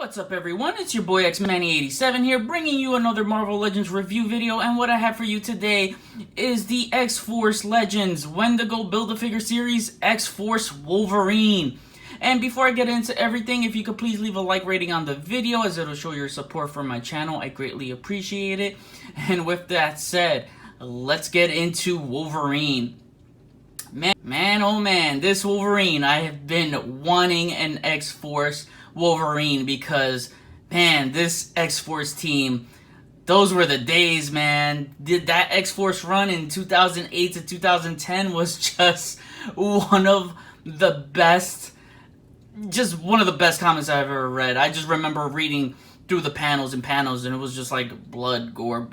What's up everyone, it's your boy X-Manny87 here, bringing you another Marvel Legends review video, and what I have for you today is the X-Force Legends Wendigo Build-A-Figure Series X-Force Wolverine. And before I get into everything, if you could please leave a like rating on the video, as it'll show your support for my channel. I greatly appreciate it. And with that said, let's get into Wolverine. Man, oh man, this Wolverine, I have been wanting an X-Force Wolverine because, man, this X-Force team, those were the days, man. That X-Force run in 2008 to 2010 was just one of the best, comics I've ever read. I just remember reading through the panels and it was just like blood, gore.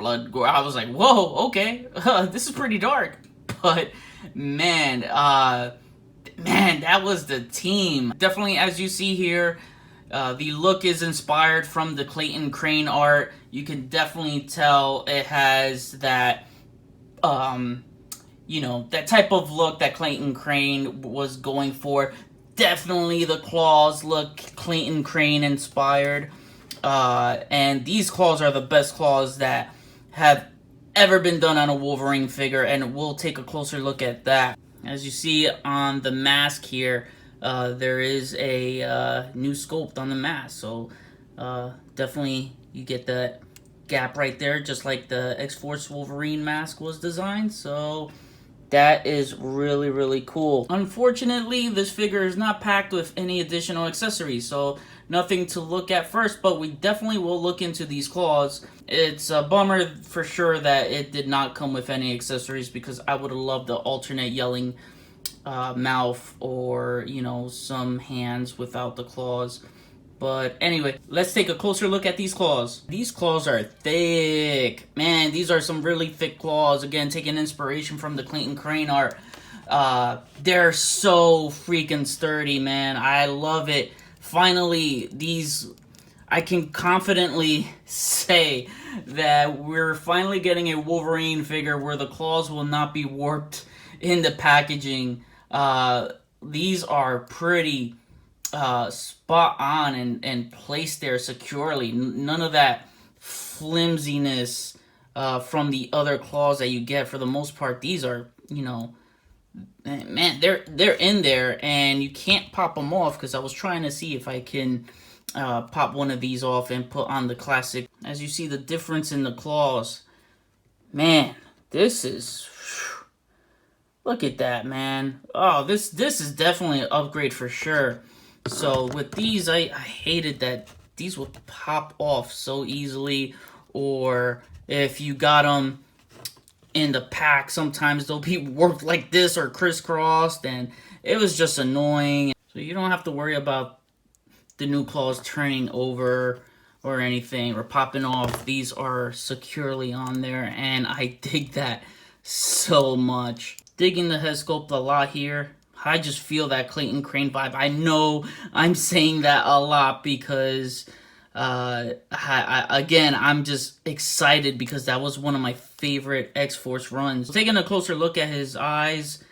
I was like, whoa, okay, this is pretty dark. But man, that was the team. Definitely, as you see here, the look is inspired from the Clayton Crane art. You can definitely tell it has that, that type of look that Clayton Crane was going for. Definitely the claws look Clayton Crane inspired. And these claws are the best claws that have ever been done on a Wolverine figure, and we'll take a closer look at that. As you see on the mask here, there is a new sculpt on the mask, so definitely you get that gap right there, just like the X-Force Wolverine mask was designed, so that is really cool. Unfortunately, this figure is not packed with any additional accessories, so nothing to look at first, but we definitely will look into these claws. It's a bummer for sure that it did not come with any accessories, because I would have loved the alternate yelling mouth, or, some hands without the claws. But anyway, let's take a closer look at these claws. These claws are thick. Man, these are some really thick claws. Again, taking inspiration from the Clayton Crane art. They're so freaking sturdy, man. I love it. Finally, I can confidently say that we're finally getting a Wolverine figure where the claws will not be warped in the packaging. These are pretty spot on and placed there securely. None of that flimsiness from the other claws that you get. For the most part, these are, man, they're in there, and you can't pop them off, because I was trying to see if I can pop one of these off and put on the classic. As you see the difference in the claws, man, this is, look at that, man. Oh, this is definitely an upgrade for sure. So with these, I hated that these would pop off so easily, or if you got them in the pack, sometimes they'll be warped like this or crisscrossed, and it was just annoying. So you don't have to worry about the new claws turning over or anything, or popping off. These are securely on there, and I dig that so much. Digging the head sculpt a lot here. I just feel that Clayton Crane vibe. I know I'm saying that a lot because, again, I'm just excited because that was one of my favorite X-Force runs. Taking a closer look at his eyes,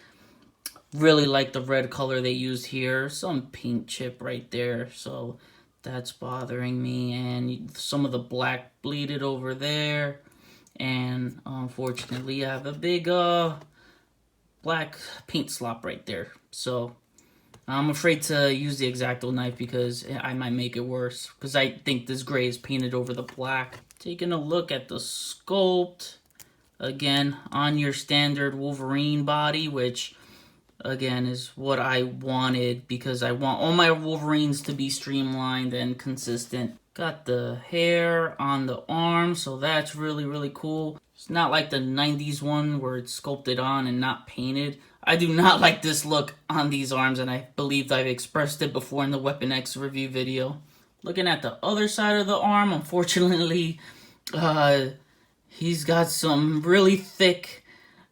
really like the red color they used here. Some paint chip right there, so that's bothering me. And some of the black bleeded over there. And unfortunately, I have a big black paint slop right there. So I'm afraid to use the X-Acto knife because I might make it worse, because I think this gray is painted over the black. Taking a look at the sculpt, again, on your standard Wolverine body, which again is what I wanted, because I want all my Wolverines to be streamlined and consistent. Got the hair on the arm, so that's really cool. It's not like the 90s one where it's sculpted on and not painted. I do not like this look on these arms, and I believe I've expressed it before in the Weapon X review video. Looking at the other side of the arm, unfortunately, he's got some really thick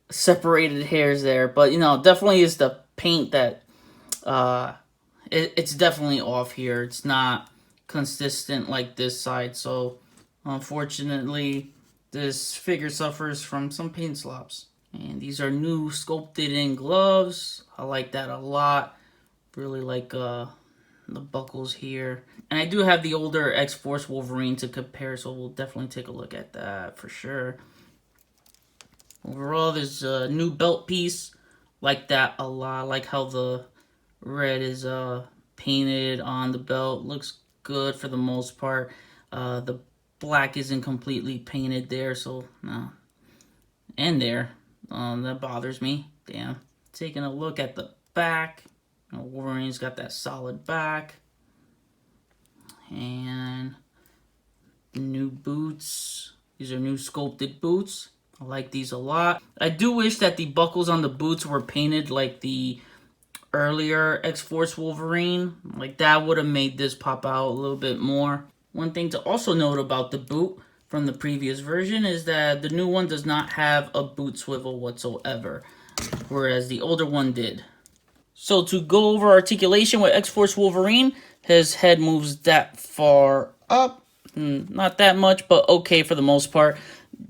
separated hairs there. But, definitely is the paint that, it's definitely off here. It's not consistent like this side, so unfortunately this figure suffers from some paint slops. And these are new sculpted in gloves. I like that a lot. Really like the buckles here. And I do have the older X-Force Wolverine to compare, so we'll definitely take a look at that for sure. Overall, there's a new belt piece. Like that a lot. Like how the red is painted on the belt. Looks good for the most part. The black isn't completely painted there, so no. And there. That bothers me. Damn. Taking a look at the back. Wolverine's got that solid back. And the new boots. These are new sculpted boots. I like these a lot. I do wish that the buckles on the boots were painted like the earlier X-Force Wolverine. Like that would have made this pop out a little bit more. One thing to also note about the boot from the previous version is that the new one does not have a boot swivel whatsoever, whereas the older one did. So to go over articulation with X-Force Wolverine, his head moves that far up. Not that much, but okay for the most part.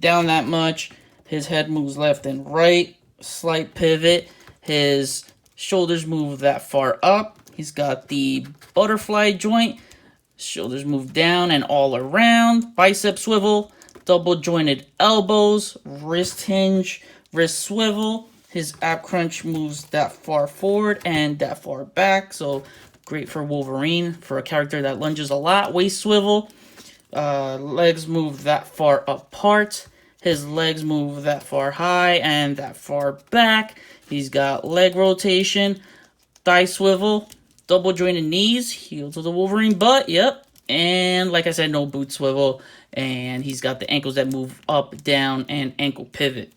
Down that much. His head moves left and right. Slight pivot. His shoulders move that far up. He's got the butterfly joint. Shoulders move down and all around. Bicep swivel. Double jointed elbows. Wrist hinge. Wrist swivel. His ab crunch moves that far forward and that far back. So great for Wolverine. For a character that lunges a lot. Waist swivel. Legs move that far apart. His legs move that far high and that far back. He's got leg rotation, thigh swivel, double jointed knees, heel to the Wolverine butt, yep. And like I said, no boot swivel. And he's got the ankles that move up, down, and ankle pivot.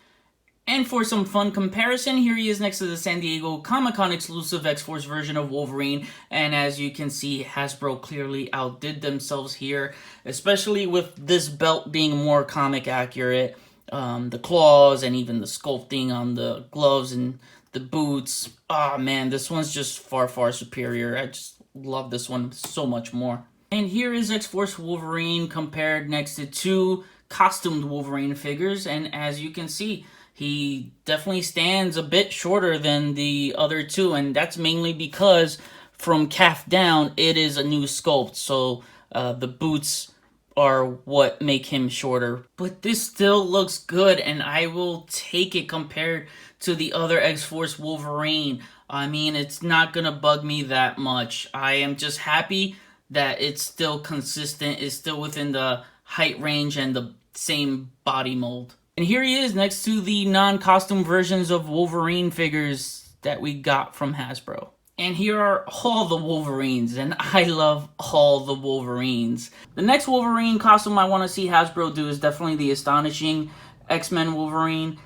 And for some fun comparison, here he is next to the San Diego Comic-Con exclusive X-Force version of Wolverine. And as you can see, Hasbro clearly outdid themselves here, especially with this belt being more comic accurate. The claws and even the sculpting on the gloves and the boots. Ah, man, this one's just far, far superior. I just love this one so much more. And here is X-Force Wolverine compared next to two costumed Wolverine figures. And as you can see, he definitely stands a bit shorter than the other two, and that's mainly because from calf down, it is a new sculpt, so the boots are what make him shorter. But this still looks good, and I will take it compared to the other X-Force Wolverine. I mean, it's not gonna bug me that much. I am just happy that it's still consistent, it's still within the height range and the same body mold. And here he is next to the non-costume versions of Wolverine figures that we got from Hasbro. And here are all the Wolverines, and I love all the Wolverines. The next Wolverine costume I want to see Hasbro do is definitely the Astonishing X-Men Wolverine,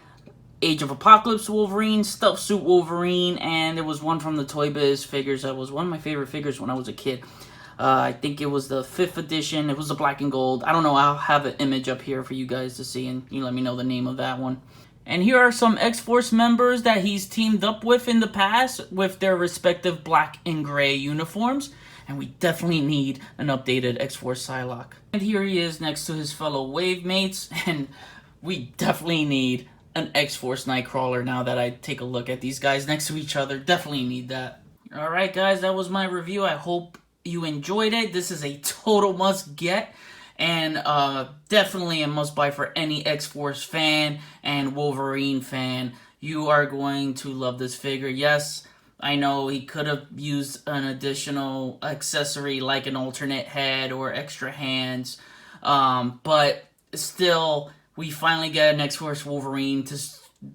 Age of Apocalypse Wolverine, Stuffed Suit Wolverine, and there was one from the Toy Biz figures that was one of my favorite figures when I was a kid. I think it was the 5th edition. It was the black and gold. I don't know. I'll have an image up here for you guys to see, and you let me know the name of that one. And here are some X-Force members that he's teamed up with in the past with their respective black and gray uniforms. And we definitely need an updated X-Force Psylocke. And here he is next to his fellow wave mates. And we definitely need an X-Force Nightcrawler now that I take a look at these guys next to each other. Definitely need that. Alright guys, that was my review. I hope you enjoyed it. This is a total must get, and definitely a must buy for any X-Force fan and Wolverine fan. You are going to love this figure. Yes, I know he could have used an additional accessory like an alternate head or extra hands, but still, we finally get an X-Force Wolverine to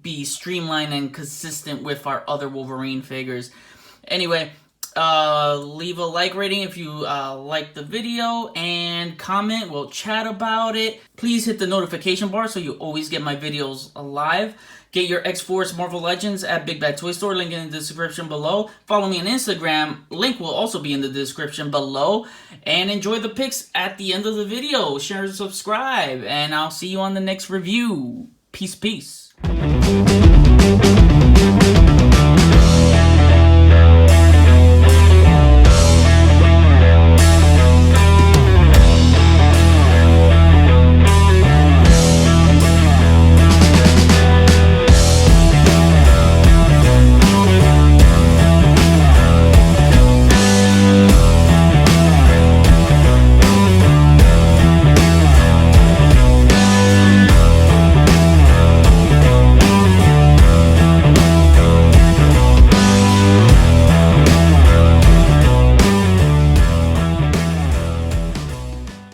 be streamlined and consistent with our other Wolverine figures. Anyway, leave a like rating if you like the video, and comment. We'll chat about it. Please hit the notification bar so you always get my videos live. Get your X-Force Marvel Legends at Big Bad Toy Store, link in the description below. Follow me on Instagram, link will also be in the description below. And enjoy the pics at the end of the video. Share and subscribe, and I'll see you on the next review. Peace, peace.